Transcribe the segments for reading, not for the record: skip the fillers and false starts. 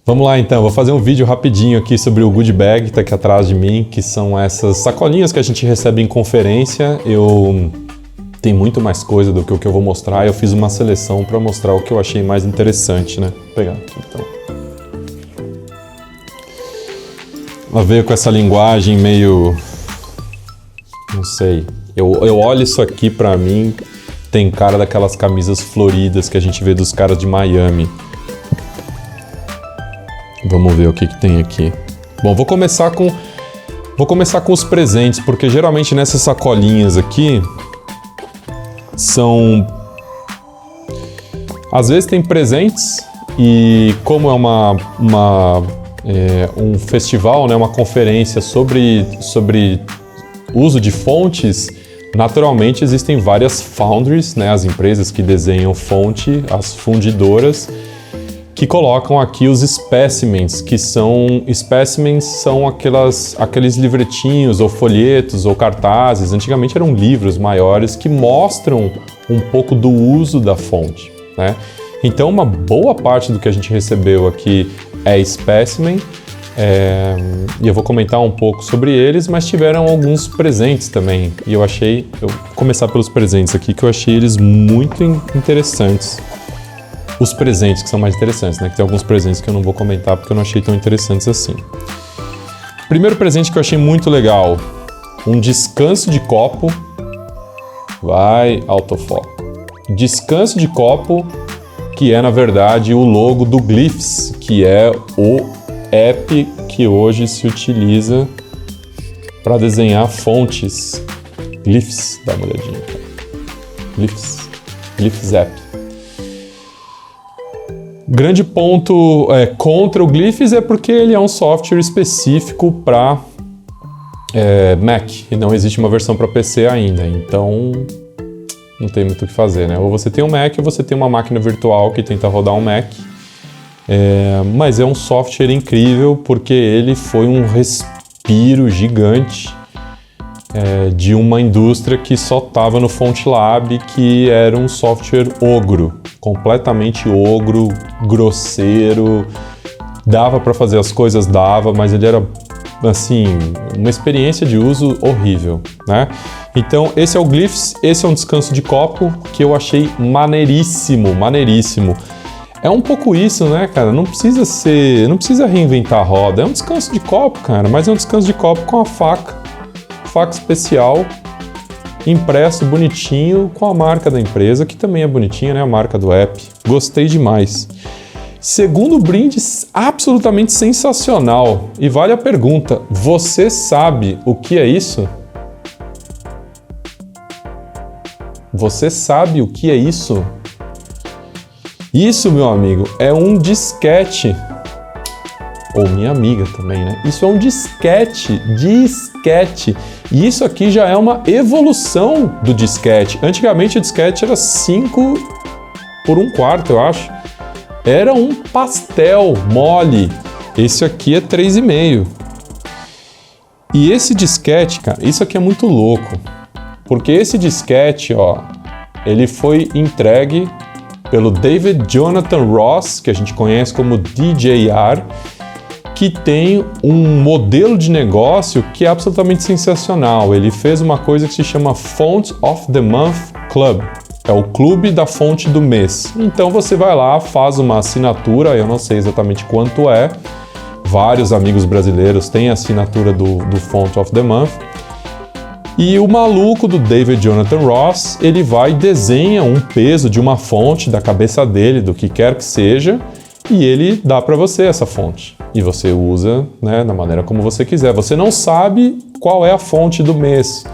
Vamos lá então, vou fazer um vídeo rapidinho aqui sobre o Goodie Bag, tá aqui atrás de mim, que são essas sacolinhas que a gente recebe em conferência. Tem muito mais coisa do que o que eu vou mostrar, eu fiz uma seleção para mostrar o que eu achei mais interessante, né? Vou pegar aqui então. Ela veio com essa linguagem meio... não sei. Eu olho isso aqui pra mim, tem cara daquelas camisas floridas que a gente vê dos caras de Miami. Vamos ver o que tem aqui. Bom, vou começar com os presentes, porque geralmente nessas sacolinhas aqui são... às vezes tem presentes e como é um festival, né, uma conferência sobre uso de fontes, naturalmente existem várias foundries, né, as empresas que desenham fonte, as fundidoras, que colocam aqui os specimens, são aqueles livretinhos ou folhetos ou cartazes, antigamente eram livros maiores que mostram um pouco do uso da fonte, né? Então uma boa parte do que a gente recebeu aqui é specimen, e eu vou comentar um pouco sobre eles, mas tiveram alguns presentes também, e eu vou começar pelos presentes aqui, que eu achei eles muito interessantes. Os presentes que são mais interessantes, né? Que tem alguns presentes que eu não vou comentar porque eu não achei tão interessantes assim. Primeiro presente que eu achei muito legal, um descanso de copo. Vai, autofoco. Descanso de copo, que é na verdade o logo do Glyphs, que é o app que hoje se utiliza para desenhar fontes. Glyphs, dá uma olhadinha. Glyphs app. Grande ponto contra o Glyphs é porque ele é um software específico para Mac e não existe uma versão para PC ainda, então não tem muito o que fazer, né? Ou você tem um Mac ou você tem uma máquina virtual que tenta rodar um Mac, mas é um software incrível porque ele foi um respiro gigante de uma indústria que só estava no FontLab, que era um software ogro, completamente ogro, grosseiro, dava para fazer as coisas, mas ele era, assim, uma experiência de uso horrível, né? Então, esse é o Glyphs, esse é um descanso de copo que eu achei maneiríssimo. É um pouco isso, né, cara? Não precisa reinventar a roda, é um descanso de copo, cara, mas é um descanso de copo com a faca especial, impresso bonitinho com a marca da empresa, que também é bonitinha, né? A marca do app. Gostei demais. Segundo brinde, absolutamente sensacional. E vale a pergunta, você sabe o que é isso? Você sabe o que é isso? Isso, meu amigo, é um disquete. Ou minha amiga também, né? Isso é um disquete. E isso aqui já é uma evolução do disquete. Antigamente o disquete era 5 por 1/4, eu acho. Era um pastel mole. Esse aqui é 3,5. E esse disquete, cara, isso aqui é muito louco. Porque esse disquete, ó, ele foi entregue pelo David Jonathan Ross, que a gente conhece como DJR, que tem um modelo de negócio que é absolutamente sensacional. Ele fez uma coisa que se chama Font of the Month Club. É o clube da fonte do mês. Então você vai lá, faz uma assinatura, eu não sei exatamente quanto é. Vários amigos brasileiros têm a assinatura do Font of the Month. E o maluco do David Jonathan Ross, ele vai e desenha um peso de uma fonte da cabeça dele, do que quer que seja, e ele dá para você essa fonte. E você usa, né, da maneira como você quiser. Você não sabe qual é a fonte do mês,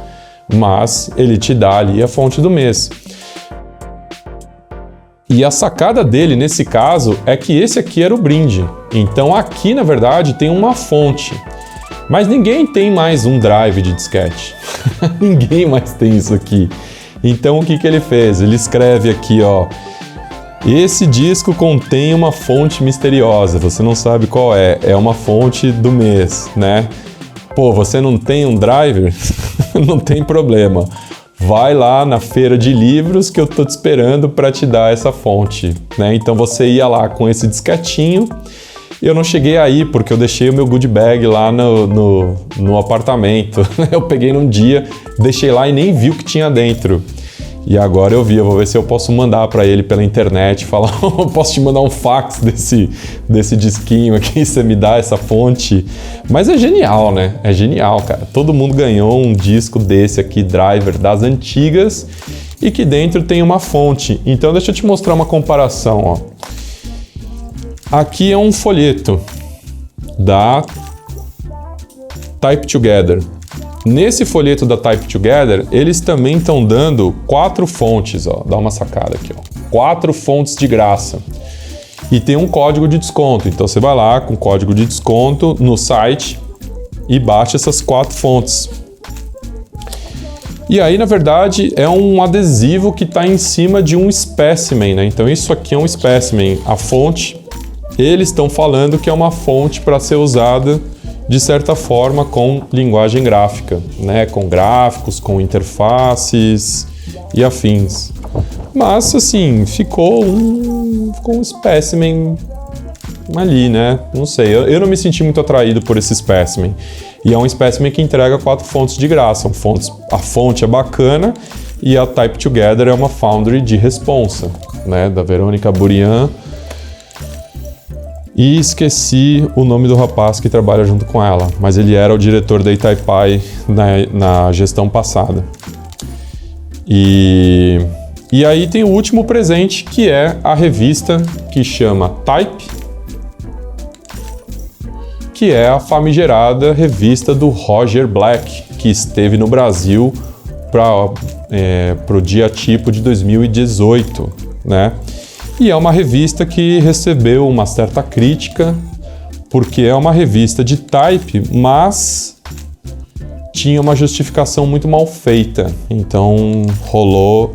mas ele te dá ali a fonte do mês. E a sacada dele, nesse caso, é que esse aqui era o brinde. Então aqui, na verdade, tem uma fonte. Mas ninguém tem mais um drive de disquete. Ninguém mais tem isso aqui. Então o que ele fez? Ele escreve aqui, ó: esse disco contém uma fonte misteriosa, você não sabe qual é uma fonte do mês, né? Pô, você não tem um driver? Não tem problema. Vai lá na feira de livros que eu tô te esperando para te dar essa fonte, né? Então você ia lá com esse disquetinho Eu não cheguei aí porque eu deixei o meu goodie bag lá no apartamento. Eu peguei num dia, deixei lá e nem vi o que tinha dentro. E agora eu vou ver se eu posso mandar para ele pela internet, falar, eu posso te mandar um fax desse disquinho aqui, você me dá essa fonte. Mas é genial, né? É genial, cara. Todo mundo ganhou um disco desse aqui, driver, das antigas, e que dentro tem uma fonte. Então deixa eu te mostrar uma comparação, ó. Aqui é um folheto da Type Together. Nesse folheto da Type Together, eles também estão dando 4 fontes, ó. Dá uma sacada aqui, ó. 4 fontes de graça. E tem um código de desconto. Então você vai lá com o código de desconto no site e baixa essas 4 fontes. E aí, na verdade, é um adesivo que está em cima de um specimen, né? Então isso aqui é um specimen. A fonte, eles estão falando que é uma fonte para ser usada de certa forma com linguagem gráfica, né? Com gráficos, com interfaces e afins. Mas, assim, ficou um specimen ali, né? Não sei, eu não me senti muito atraído por esse specimen. E é um specimen que entrega 4 fontes de graça. A fonte é bacana e a Type Together é uma foundry de responsa, né? Da Verônica Burian. E esqueci o nome do rapaz que trabalha junto com ela, mas ele era o diretor da Itaipai na gestão passada. E aí tem o último presente, que é a revista que chama Type, que é a famigerada revista do Roger Black, que esteve no Brasil para o dia tipo de 2018, né? E é uma revista que recebeu uma certa crítica, porque é uma revista de type, mas tinha uma justificação muito mal feita. Então rolou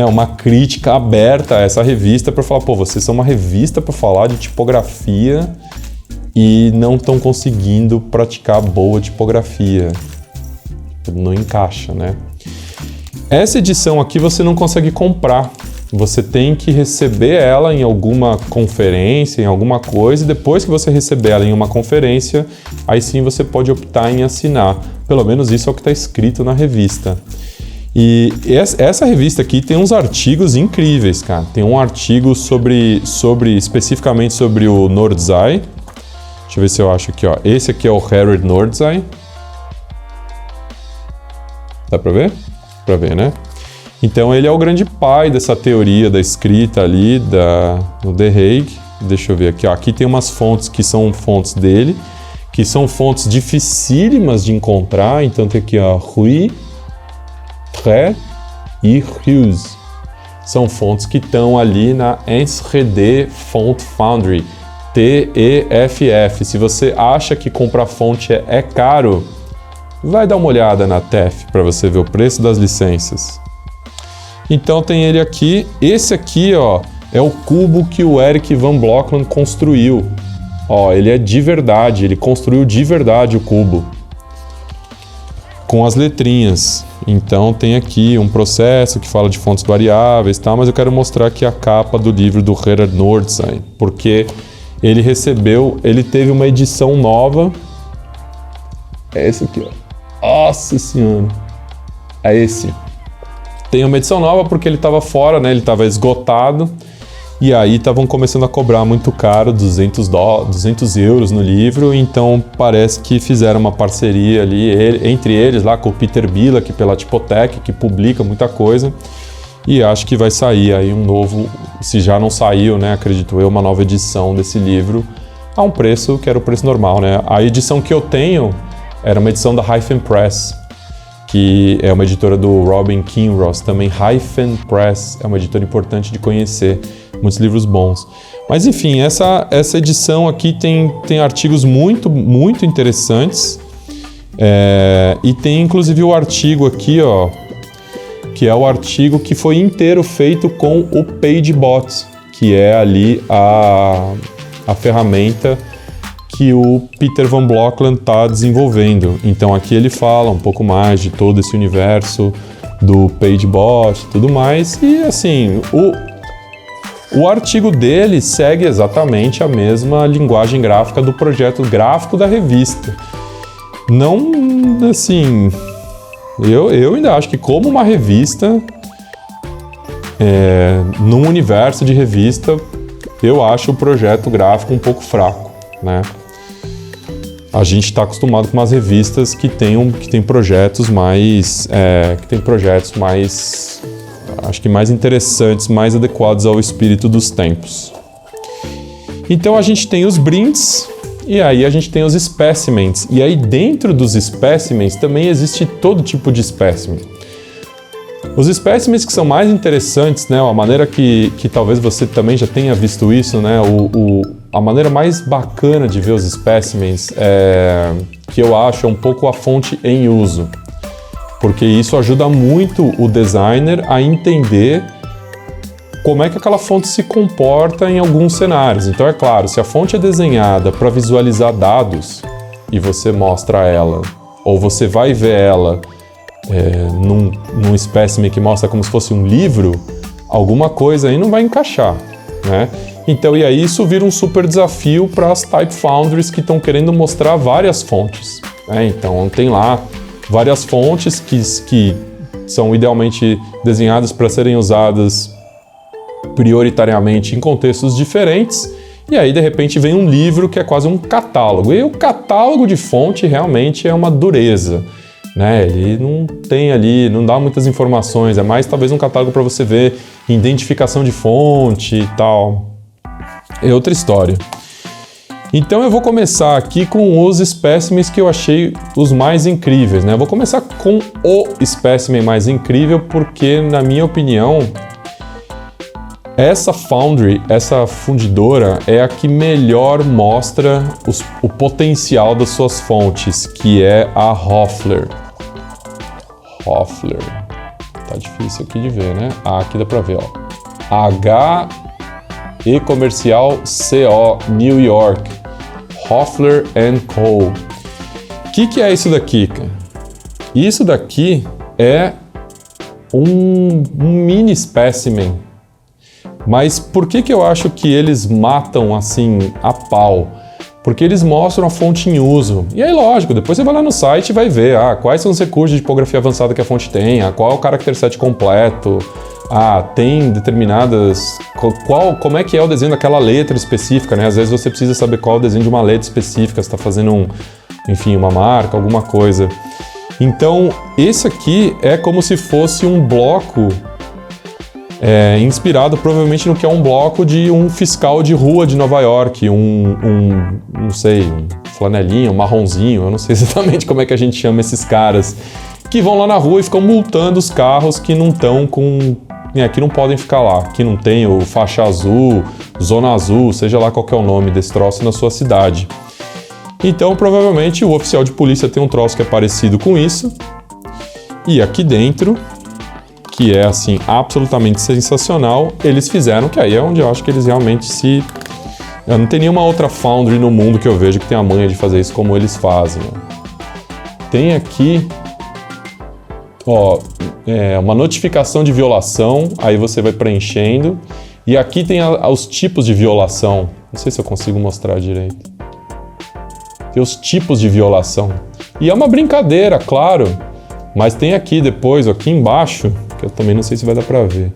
uma crítica aberta a essa revista para falar, pô, vocês são uma revista para falar de tipografia e não estão conseguindo praticar boa tipografia. Não encaixa, né? Essa edição aqui você não consegue comprar. Você tem que receber ela em alguma conferência, em alguma coisa, e depois que você receber ela em uma conferência, aí sim você pode optar em assinar. Pelo menos isso é o que está escrito na revista. E essa revista aqui tem uns artigos incríveis, cara. Tem um artigo especificamente sobre o Nordzai. Deixa eu ver se eu acho aqui, ó. Esse aqui é o Harry Nordzai. Dá pra ver? Pra ver, né? Então ele é o grande pai dessa teoria da escrita ali no The Hague. Deixa eu ver aqui, ó. Aqui tem umas fontes que são fontes dele, que são fontes dificílimas de encontrar. Então tem aqui, ó, Rui, Tré e Hughes. São fontes que estão ali na Enschede Font Foundry, TEFF. Se você acha que comprar fonte é caro, vai dar uma olhada na TEF para você ver o preço das licenças. Então tem ele aqui. Esse aqui, ó, é o cubo que o Eric Van Blokland construiu. Ó, ele é de verdade, ele construiu de verdade o cubo. Com as letrinhas. Então tem aqui um processo que fala de fontes variáveis, tá? Mas eu quero mostrar aqui a capa do livro do Gerard Nordzai, porque ele teve uma edição nova. É esse aqui, ó. Nossa senhora, é esse. Tem uma edição nova porque ele estava fora, né? Ele estava esgotado. E aí estavam começando a cobrar muito caro, 200 euros no livro. Então parece que fizeram uma parceria ali, entre eles lá com o Peter Billack pela Tipotec, que publica muita coisa. E acho que vai sair aí um novo, se já não saiu, né? Acredito eu, uma nova edição desse livro a um preço que era o preço normal, né? A edição que eu tenho era uma edição da Hyphen Press, que é uma editora do Robin Kinross, também Hyphen Press, é uma editora importante de conhecer, muitos livros bons. Mas enfim, essa edição aqui tem artigos muito, muito interessantes, e tem inclusive o artigo aqui, ó, que é o artigo que foi inteiro feito com o PageBot, que é ali a ferramenta que o Peter Van Blokland está desenvolvendo. Então aqui ele fala um pouco mais de todo esse universo do PageBot e tudo mais. E assim, o artigo dele segue exatamente a mesma linguagem gráfica do projeto gráfico da revista. Não, assim, eu ainda acho que como uma revista, num universo de revista, eu acho o projeto gráfico um pouco fraco, né? A gente está acostumado com umas revistas que tem projetos mais, acho que mais interessantes, mais adequados ao espírito dos tempos. Então a gente tem os brints e aí a gente tem os specimens. E aí dentro dos specimens também existe todo tipo de specimen. Os specimens que são mais interessantes, né, a maneira que talvez você também já tenha visto isso, né, a maneira mais bacana de ver os specimens, que eu acho, é um pouco a fonte em uso. Porque isso ajuda muito o designer a entender como é que aquela fonte se comporta em alguns cenários. Então, é claro, se a fonte é desenhada para visualizar dados e você mostra ela, ou você vai ver ela num espécime que mostra como se fosse um livro, alguma coisa aí não vai encaixar, né? Então, e aí isso vira um super desafio para as Type Foundries que estão querendo mostrar várias fontes, né? Então, tem lá várias fontes que são idealmente desenhadas para serem usadas prioritariamente em contextos diferentes, e aí de repente vem um livro que é quase um catálogo, e o catálogo de fonte realmente é uma dureza, né? Ele não tem ali, não dá muitas informações, é mais talvez um catálogo para você ver identificação de fonte e tal, é outra história. Então eu vou começar aqui com os espécimes que eu achei os mais incríveis, né? Eu vou começar com o espécime mais incrível porque, na minha opinião, essa foundry, essa fundidora, é a que melhor mostra o potencial das suas fontes, que é a Hoffler. Hoffler. Tá difícil aqui de ver, né? Aqui dá pra ver, ó. H-E comercial C-O, New York. Hoffler & Co. O que é isso daqui, cara? Isso daqui é um mini espécimen. Mas por que eu acho que eles matam assim a pau? Porque eles mostram a fonte em uso. E aí, lógico, depois você vai lá no site e vai ver quais são os recursos de tipografia avançada que a fonte tem, qual é o character set completo, tem determinadas... como é que é o desenho daquela letra específica, né? Às vezes você precisa saber qual é o desenho de uma letra específica, você está fazendo uma marca, alguma coisa. Então, esse aqui é como se fosse um bloco inspirado provavelmente no que é um bloco de um fiscal de rua de Nova York, não sei, um flanelinha, um marronzinho, eu não sei exatamente como é que a gente chama esses caras, que vão lá na rua e ficam multando os carros que não estão que não podem ficar lá, que não tem o faixa azul, zona azul, seja lá qual que é o nome desse troço na sua cidade. Então, provavelmente, o oficial de polícia tem um troço que é parecido com isso, e aqui dentro, que é, assim, absolutamente sensacional, eles fizeram, que aí é onde eu acho que eles realmente eu não tem nenhuma outra foundry no mundo que eu vejo que tem a manha de fazer isso como eles fazem. Tem aqui, uma notificação de violação, aí você vai preenchendo, e aqui tem os tipos de violação. Não sei se eu consigo mostrar direito. Tem os tipos de violação. E é uma brincadeira, claro, mas tem aqui depois, aqui embaixo, que eu também não sei se vai dar pra ver.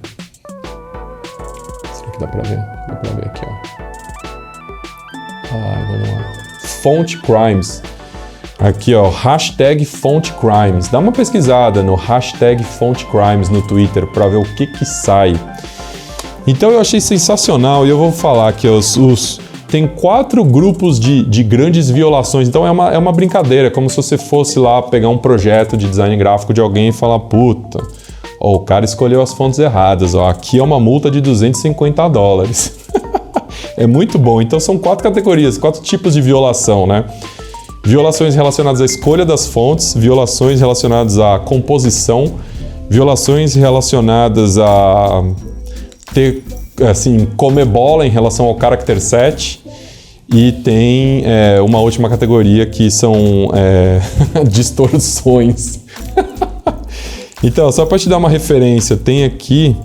Será que dá pra ver? Dá pra ver aqui, ó. Vamos lá. Font Crimes. Aqui, ó, hashtag Font Crimes. Dá uma pesquisada no hashtag Font Crimes no Twitter pra ver o que sai. Então eu achei sensacional e eu vou falar que tem 4 grupos de grandes violações, então é uma brincadeira, como se você fosse lá pegar um projeto de design gráfico de alguém e falar, puta, o cara escolheu as fontes erradas, aqui é uma multa de $250. É muito bom, então são 4 categorias, 4 tipos de violação, né? Violações relacionadas à escolha das fontes, violações relacionadas à composição, violações relacionadas a ter, assim, comer bola em relação ao character set, e tem uma última categoria que são distorções. Então, só para te dar uma referência, tem aqui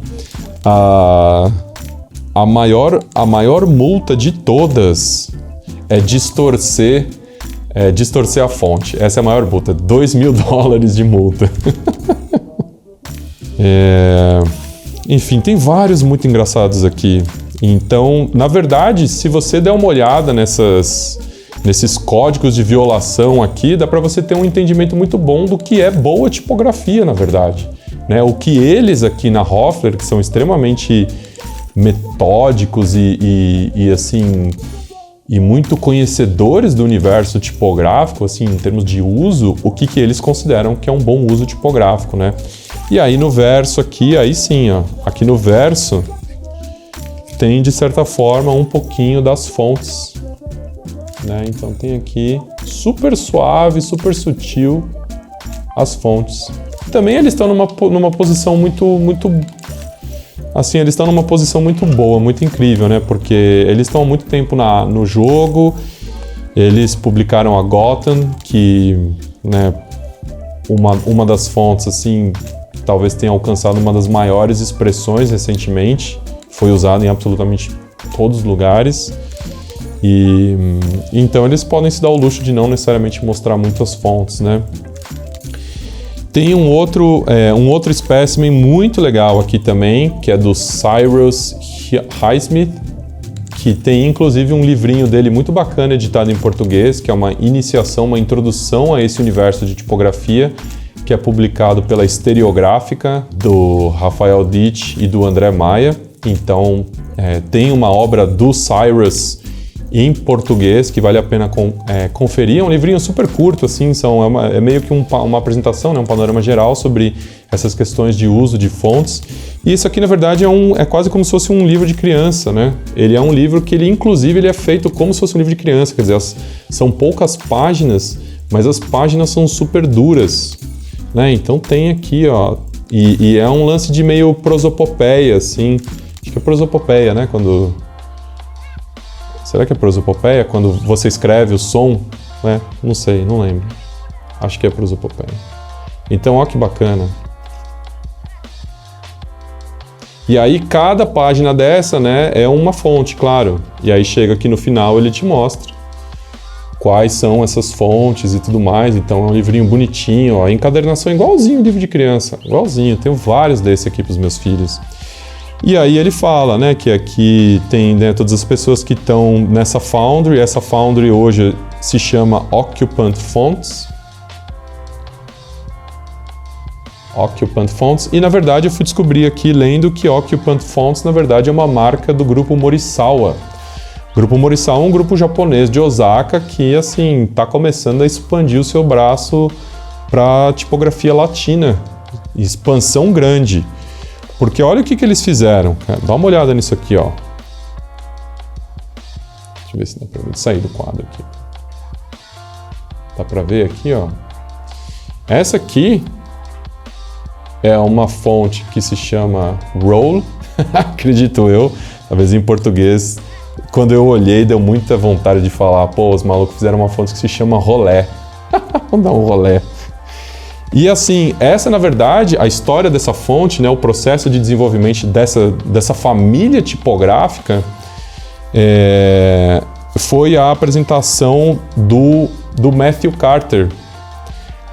a maior multa de todas é distorcer a fonte. Essa é a maior multa, $2.000 de multa. Enfim, tem vários muito engraçados aqui. Então, na verdade, se você der uma olhada nesses códigos de violação aqui, dá para você ter um entendimento muito bom do que é boa tipografia, na verdade. Né? O que eles aqui na Hoffler, que são extremamente metódicos e assim, e muito conhecedores do universo tipográfico, assim, em termos de uso, o que eles consideram que é um bom uso tipográfico, né? E aí no verso aqui, aí sim, ó, aqui no verso tem, de certa forma, um pouquinho das fontes, né? Então tem aqui, super suave, super sutil, as fontes. Também eles estão numa posição muito assim, eles estão numa posição muito boa, muito incrível, né? Porque eles estão há muito tempo no jogo, eles publicaram a Gotham, que, né, uma das fontes, assim, talvez tenha alcançado uma das maiores expressões recentemente, foi usada em absolutamente todos os lugares, e então eles podem se dar o luxo de não necessariamente mostrar muitas fontes, né? Tem um outro espécimen muito legal aqui também, que é do Cyrus Highsmith, que tem inclusive um livrinho dele muito bacana editado em português, que é uma iniciação, uma introdução a esse universo de tipografia, que é publicado pela Estereográfica, do Rafael Ditch e do André Maia. Então, tem uma obra do Cyrus em português, que vale a pena conferir. É um livrinho super curto, assim, é meio que uma apresentação, né, um panorama geral sobre essas questões de uso de fontes. E isso aqui, na verdade, é quase como se fosse um livro de criança, né? Ele é um livro que, inclusive, ele é feito como se fosse um livro de criança, quer dizer, são poucas páginas, mas as páginas são super duras, né? Então tem aqui, ó, e é um lance de meio prosopopeia, assim, acho que é prosopopeia, né, Será que é prosopopeia? Quando você escreve o som, né? Não sei, não lembro. Acho que é prosopopeia. Então, ó que bacana. E aí, cada página dessa, né, é uma fonte, claro. E aí chega aqui no final, ele te mostra quais são essas fontes e tudo mais. Então, é um livrinho bonitinho, ó. A encadernação é igualzinho livro de criança. Igualzinho. Tenho vários desses aqui para os meus filhos. E aí ele fala, né, que aqui tem, né, todas as pessoas que estão nessa Foundry. Essa Foundry hoje se chama Occupant Fonts. Occupant Fonts. E, na verdade, eu fui descobrir aqui, lendo, que Occupant Fonts, na verdade, é uma marca do grupo Morisawa. O grupo Morisawa é um grupo japonês de Osaka que, assim, está começando a expandir o seu braço para tipografia latina. Expansão grande. Porque olha o que eles fizeram, cara. Dá uma olhada nisso aqui, ó. Deixa eu ver se dá pra sair do quadro aqui. Dá pra ver aqui, ó. Essa aqui é uma fonte que se chama Roll, acredito eu. Talvez em português, quando eu olhei, deu muita vontade de falar, pô, os malucos fizeram uma fonte que se chama Rolé. Vamos dar um rolé. E assim, essa na verdade, a história dessa fonte, né, o processo de desenvolvimento dessa família tipográfica foi a apresentação do Matthew Carter.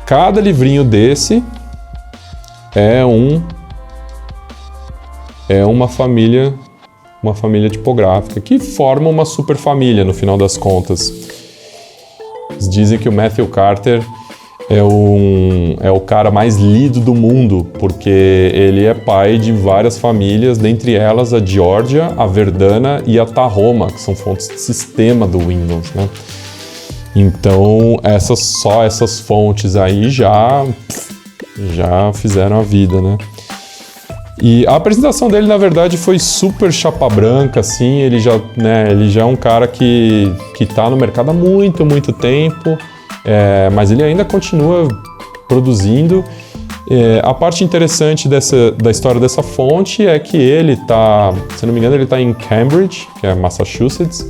Cada livrinho desse é uma família tipográfica que forma uma super família no final das contas. Eles dizem que o Matthew Carter é o cara mais lido do mundo, porque ele é pai de várias famílias, dentre elas a Georgia, a Verdana e a Tahoma, que são fontes de sistema do Windows, né? Então, essas fontes aí já fizeram a vida, né? E a apresentação dele, na verdade, foi super chapa branca, assim, ele já é um cara que tá no mercado há muito, muito tempo, mas ele ainda continua produzindo. A parte interessante da história dessa fonte é que ele tá, se não me engano, ele tá em Cambridge, que é Massachusetts,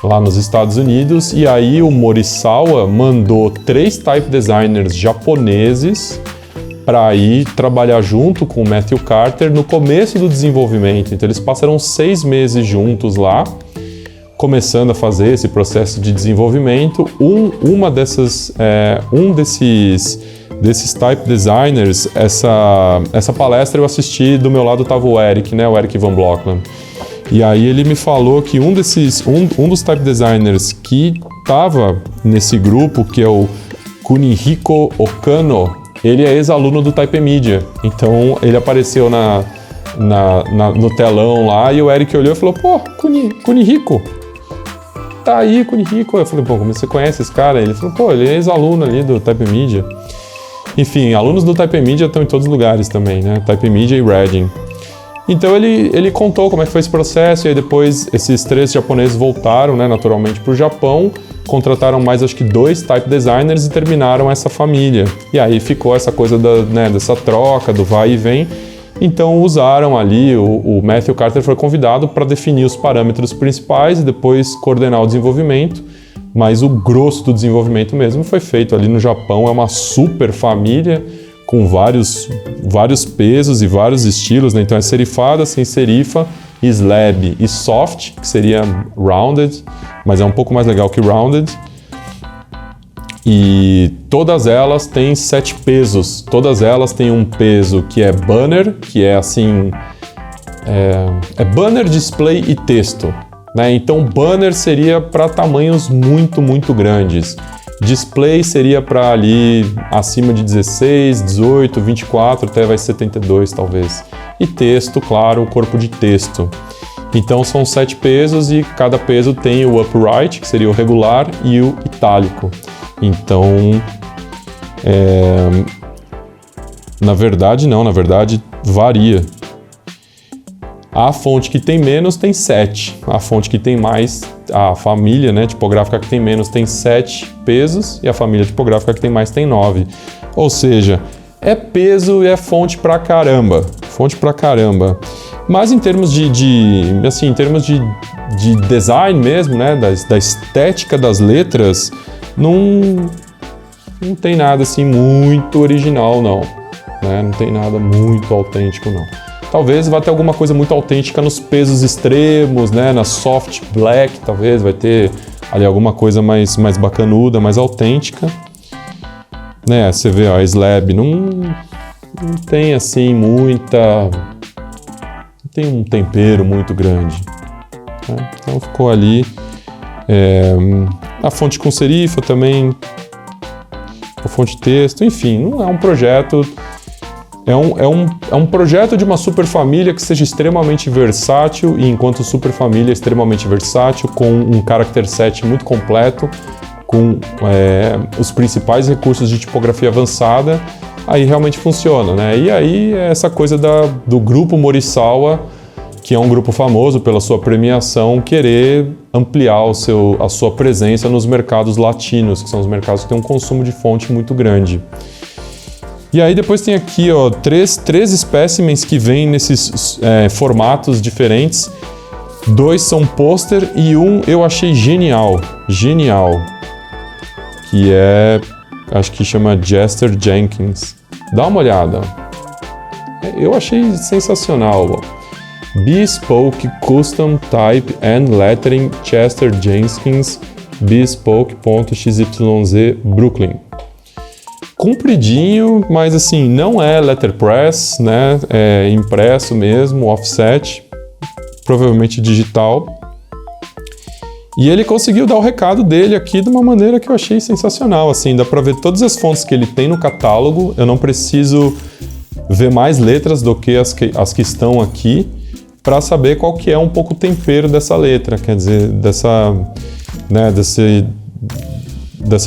lá nos Estados Unidos, e aí o Morisawa mandou 3 type designers japoneses para ir trabalhar junto com o Matthew Carter no começo do desenvolvimento. Então eles passaram 6 meses juntos lá, começando a fazer esse processo de desenvolvimento. Um desses type designers, essa palestra eu assisti, do meu lado estava o Eric, né, o Eric Van Blokland. E aí ele me falou que um dos type designers que estava nesse grupo, que é o Kunihiko Okano, ele é ex-aluno do Type Media. Então ele apareceu no telão lá e o Eric olhou e falou: pô, Kunihiko, tá aí, Kunihiko. Eu falei: pô, como você conhece esse cara? Ele falou: pô, ele é ex-aluno ali do Type Media. Enfim, alunos do Type Media estão em todos os lugares também, né? Type Media e Reading. Então ele contou como é que foi esse processo, e aí depois esses 3 japoneses voltaram, né, naturalmente para o Japão, contrataram mais acho que 2 type designers e terminaram essa família. E aí ficou essa coisa dessa troca, do vai e vem. Então usaram ali, o Matthew Carter foi convidado para definir os parâmetros principais e depois coordenar o desenvolvimento, mas o grosso do desenvolvimento mesmo foi feito ali no Japão. É uma super família, com vários pesos e vários estilos, né? Então é serifada, sem serifa, slab e soft, que seria rounded, mas é um pouco mais legal que rounded. E todas elas têm 7 pesos. Todas elas têm um peso que é banner, que é assim... É banner, display e texto, né? Então banner seria para tamanhos muito, muito grandes. Display seria para ali acima de 16, 18, 24, até vai 72 talvez. E texto, claro, o corpo de texto. Então são 7 pesos e cada peso tem o upright, que seria o regular, e o itálico. Então, na verdade varia. A fonte que tem menos tem 7, a fonte que tem mais, a família, né, tipográfica que tem menos tem 7 pesos e a família tipográfica que tem mais tem 9. Ou seja, é peso e é fonte pra caramba, Mas em termos de design mesmo, né, da estética das letras, não tem nada assim muito original, não, né? Não tem nada muito autêntico, não. Talvez vá ter alguma coisa muito autêntica nos pesos extremos, né? Na soft black, talvez vai ter ali alguma coisa mais bacanuda, mais autêntica, né? Você vê, ó, a slab não tem assim muita... não tem um tempero muito grande, né? Então ficou ali. A fonte com serifa também, a fonte texto, enfim, não é um projeto... É um projeto de uma superfamília que seja extremamente versátil, e enquanto superfamília é extremamente versátil, com um character set muito completo, com os principais recursos de tipografia avançada, aí realmente funciona, né? E aí é essa coisa do grupo Morisawa, que é um grupo famoso pela sua premiação, querer ampliar a sua presença nos mercados latinos, que são os mercados que têm um consumo de fonte muito grande. E aí depois tem aqui, ó, três espécimens que vêm nesses formatos diferentes. 2 são pôster e um eu achei genial, que acho que chama Jester Jenkins. Dá uma olhada. Eu achei sensacional, ó. Bespoke Custom Type and Lettering Chester Jenkins Bespoke.xyz Brooklyn. Compridinho, mas assim, não é letterpress, né? É impresso mesmo, offset, provavelmente digital. E ele conseguiu dar o recado dele aqui de uma maneira que eu achei sensacional, assim, dá para ver todas as fontes que ele tem no catálogo. Eu não preciso ver mais letras do que as que estão aqui para saber qual que é um pouco o tempero dessa letra, quer dizer, dessa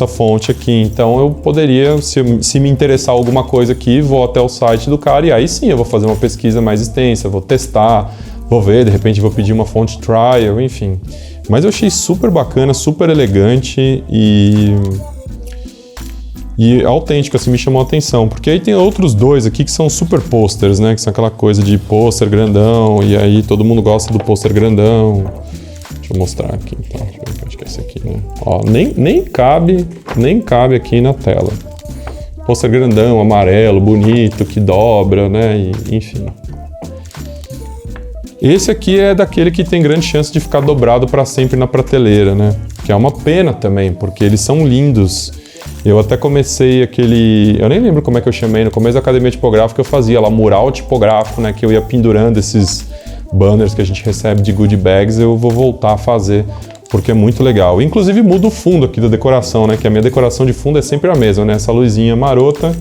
fonte aqui. Então eu poderia, se me interessar alguma coisa aqui, vou até o site do cara e aí sim eu vou fazer uma pesquisa mais extensa, vou testar, vou ver, de repente vou pedir uma fonte trial, enfim. Mas eu achei super bacana, super elegante e autêntico, assim, me chamou a atenção. Porque aí tem outros 2 aqui que são super posters, né? Que são aquela coisa de pôster grandão, e aí todo mundo gosta do pôster grandão. Deixa eu mostrar aqui, então. Deixa eu ver, acho que é esse aqui, né? Ó, nem cabe aqui na tela. pôster grandão, amarelo, bonito, que dobra, né? E, enfim. Esse aqui é daquele que tem grande chance de ficar dobrado para sempre na prateleira, né? Que é uma pena também, porque eles são lindos. Eu até comecei aquele... Eu nem lembro como é que eu chamei. No começo da academia tipográfica eu fazia lá mural tipográfico, né? Que eu ia pendurando esses banners que a gente recebe de goodie bags. Eu vou voltar a fazer, porque é muito legal. Inclusive muda o fundo aqui da decoração, né? Que a minha decoração de fundo é sempre a mesma, né? Essa luzinha marota,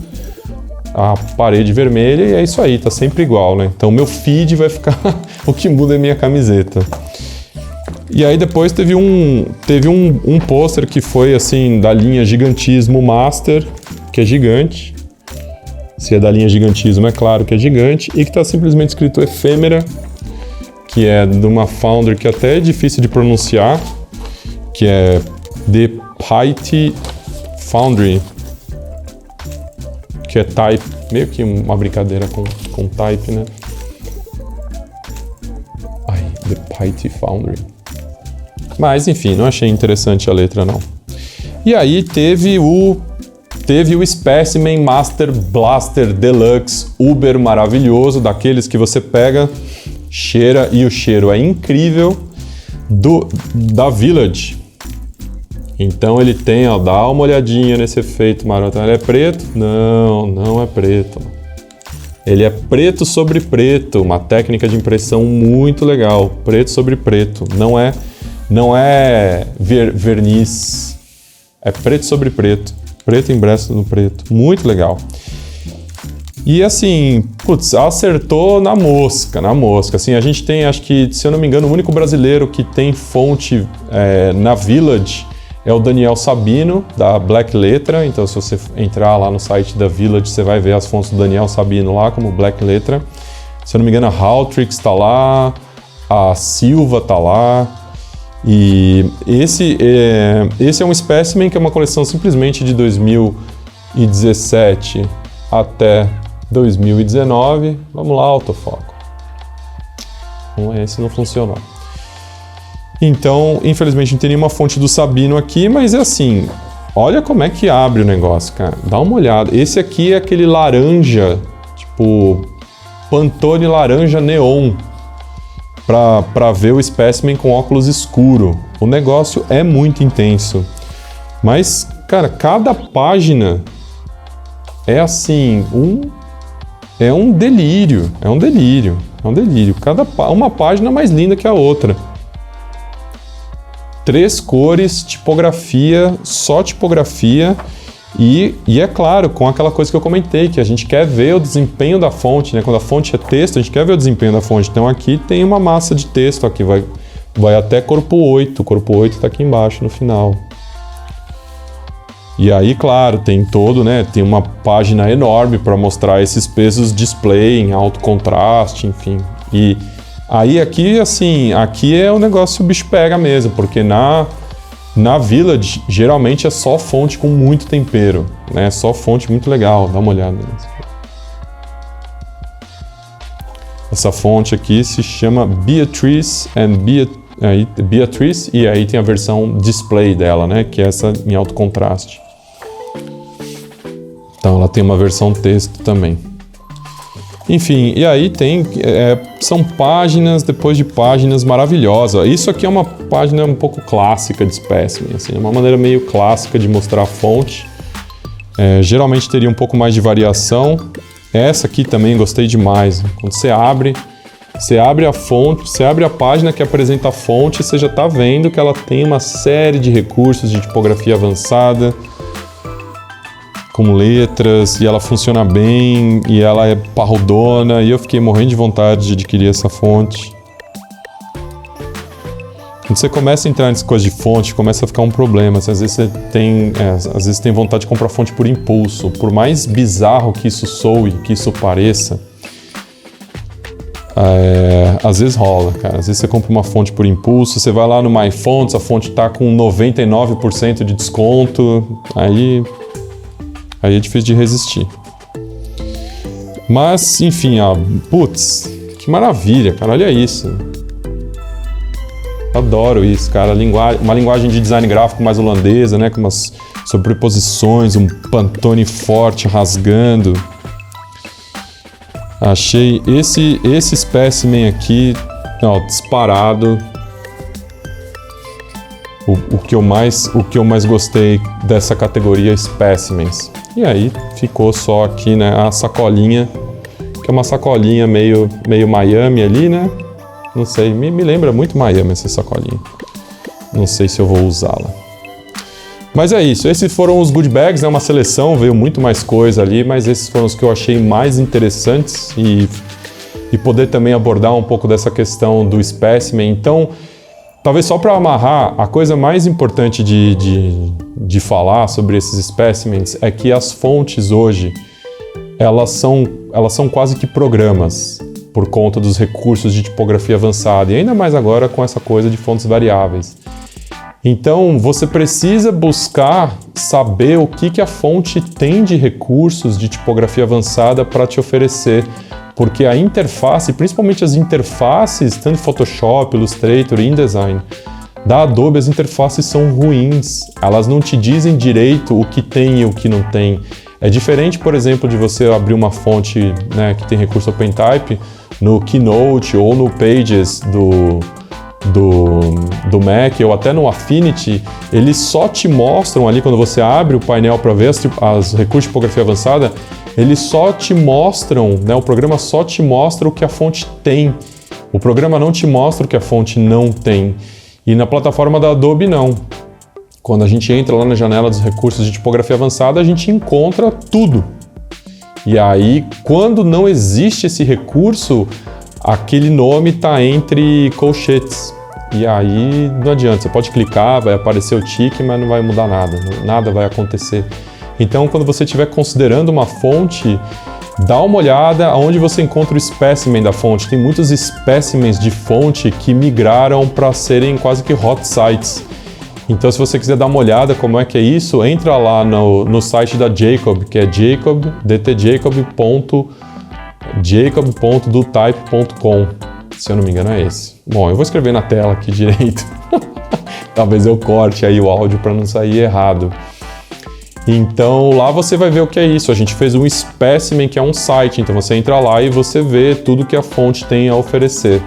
a parede vermelha e é isso aí, tá sempre igual, né? Então meu feed vai ficar... o que muda é minha camiseta. E aí depois teve um pôster que foi assim, da linha Gigantismo Master, que é gigante. Se é da linha Gigantismo, é claro que é gigante. E que tá simplesmente escrito Efêmera, que é de uma founder que até é difícil de pronunciar, que é The Piety Foundry, que é type, meio que uma brincadeira com type, né? Ai, The Piety Foundry. Mas, enfim, não achei interessante a letra, não. E aí teve o Specimen Master Blaster Deluxe Uber maravilhoso, daqueles que você pega, cheira e o cheiro é incrível, da Village. Então ele tem, ó, dá uma olhadinha nesse efeito maroto. Ele é preto? Não, não é preto. Ele é preto sobre preto, uma técnica de impressão muito legal. Preto sobre preto, não é verniz, é preto sobre preto, preto impresso no preto, muito legal. E assim, putz, acertou na mosca, assim, a gente tem, acho que, se eu não me engano, o único brasileiro que tem fonte na Village é o Daniel Sabino, da Black Letra. Então se você entrar lá no site da Village, você vai ver as fontes do Daniel Sabino lá como Black Letra. Se eu não me engano, a Haltrix tá lá, a Silva tá lá. E esse é um Specimen que é uma coleção simplesmente de 2017 até 2019. Vamos lá, autofoco. Esse não funcionou. Então, infelizmente, não tem nenhuma fonte do Sabino aqui, mas é assim, olha como é que abre o negócio, cara. Dá uma olhada. Esse aqui é aquele laranja, tipo Pantone laranja neon, para ver o Specimen com óculos escuro. O negócio é muito intenso. Mas, cara, cada página é assim, é um delírio. Uma página mais linda que a outra. 3 cores, tipografia, só tipografia. E é claro, com aquela coisa que eu comentei, que a gente quer ver o desempenho da fonte, né? Quando a fonte é texto, a gente quer ver o desempenho da fonte. Então aqui tem uma massa de texto, aqui vai até corpo 8. O corpo 8 está aqui embaixo, no final. E aí, claro, tem tem uma página enorme para mostrar esses pesos display em alto contraste, enfim. E aí aqui, assim, aqui é o negócio, o bicho pega mesmo, porque na Village, geralmente é só fonte com muito tempero, né? Só fonte muito legal, dá uma olhada. Essa fonte aqui se chama Beatrice e aí tem a versão display dela, né? Que é essa em alto contraste. Então ela tem uma versão texto também. Enfim, e aí são páginas depois de páginas maravilhosas. Isso aqui é uma página um pouco clássica de Specimen, assim, é uma maneira meio clássica de mostrar a fonte. Geralmente teria um pouco mais de variação. Essa aqui também gostei demais. Quando você abre a fonte, você abre a página que apresenta a fonte, você já está vendo que ela tem uma série de recursos de tipografia avançada, com letras, e ela funciona bem, e ela é parrudona, e eu fiquei morrendo de vontade de adquirir essa fonte. Quando você começa a entrar nessas coisas de fonte, começa a ficar um problema. Às vezes você tem vontade de comprar fonte por impulso. Por mais bizarro que isso soe, que isso pareça, às vezes rola, cara. Às vezes você compra uma fonte por impulso, você vai lá no MyFonts, a fonte tá com 99% de desconto, aí é difícil de resistir. Mas, enfim, putz, que maravilha, cara, olha isso. Adoro isso, cara. Uma linguagem de design gráfico mais holandesa, né? Com umas sobreposições, um Pantone forte rasgando. Achei esse espécimen aqui, ó, disparado. O que eu mais gostei dessa categoria Specimens. E aí ficou só aqui, né, a sacolinha, que é uma sacolinha meio Miami ali, né? Não sei, me lembra muito Miami essa sacolinha. Não sei se eu vou usá-la. Mas é isso, esses foram os goodie bags, né? Uma seleção, veio muito mais coisa ali, mas esses foram os que eu achei mais interessantes e poder também abordar um pouco dessa questão do espécimen. Então, talvez só para amarrar, a coisa mais importante de falar sobre esses espécimens é que as fontes hoje, elas são quase que programas por conta dos recursos de tipografia avançada, e ainda mais agora com essa coisa de fontes variáveis. Então, você precisa buscar saber o que a fonte tem de recursos de tipografia avançada para te oferecer, porque a interface, principalmente as interfaces, tanto Photoshop, Illustrator e InDesign, da Adobe, as interfaces são ruins. Elas não te dizem direito o que tem e o que não tem. É diferente, por exemplo, de você abrir uma fonte, né, que tem recurso OpenType no Keynote ou no Pages do Mac ou até no Affinity, eles só te mostram ali, quando você abre o painel para ver as recursos de tipografia avançada, eles só te mostram, né, o programa só te mostra o que a fonte tem. O programa não te mostra o que a fonte não tem. E na plataforma da Adobe, não. Quando a gente entra lá na janela dos recursos de tipografia avançada, a gente encontra tudo. E aí, quando não existe esse recurso, aquele nome está entre colchetes. E aí não adianta, você pode clicar, vai aparecer o tique, mas não vai mudar nada, nada vai acontecer. Então, quando você estiver considerando uma fonte, dá uma olhada onde você encontra o espécimen da fonte. Tem muitos espécimens de fonte que migraram para serem quase que hot sites. Então, se você quiser dar uma olhada como é que é isso, entra lá no site da Jacob, que é jacob.dotype.com. Se eu não me engano é esse. Bom, eu vou escrever na tela aqui direito. Talvez eu corte aí o áudio para não sair errado. Então, lá você vai ver o que é isso. A gente fez um espécimen que é um site. Então, você entra lá e você vê tudo que a fonte tem a oferecer.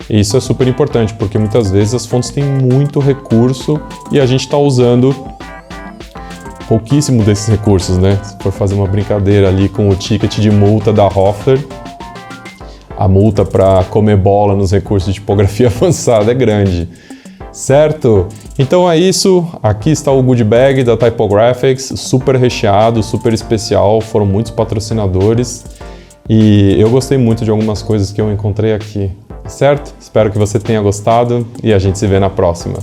E isso é super importante, porque muitas vezes as fontes têm muito recurso e a gente está usando pouquíssimo desses recursos, né? Se for fazer uma brincadeira ali com o ticket de multa da Hoffler, a multa para comer bola nos recursos de tipografia avançada é grande, certo? Então é isso, aqui está o goodie bag da Typographics, super recheado, super especial, foram muitos patrocinadores e eu gostei muito de algumas coisas que eu encontrei aqui, certo? Espero que você tenha gostado e a gente se vê na próxima.